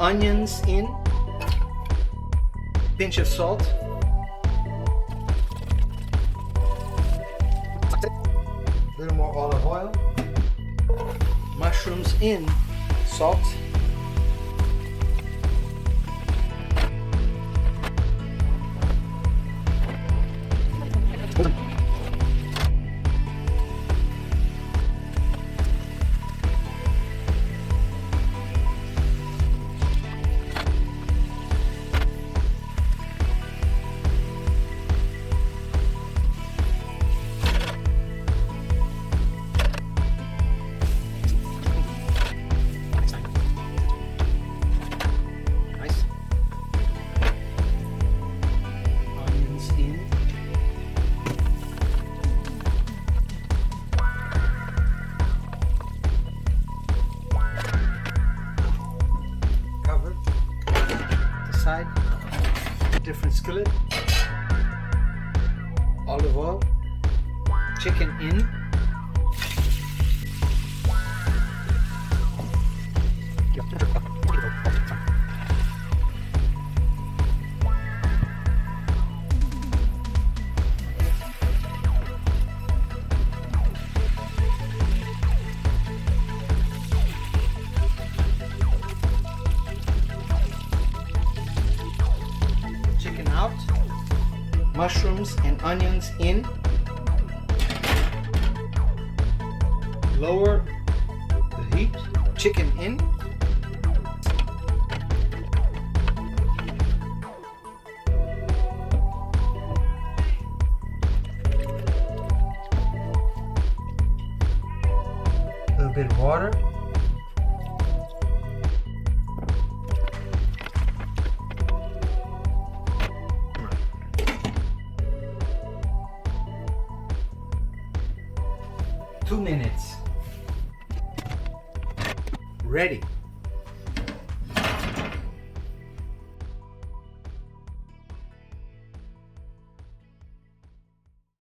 onions in, pinch of salt, a little more olive oil, mushrooms in, salt, nice, onions in, cover, the side, different skillet, olive oil, chicken in, chicken out, mushrooms and onions in, lower the heat, chicken in, a little bit of water, Two minutes. Ready.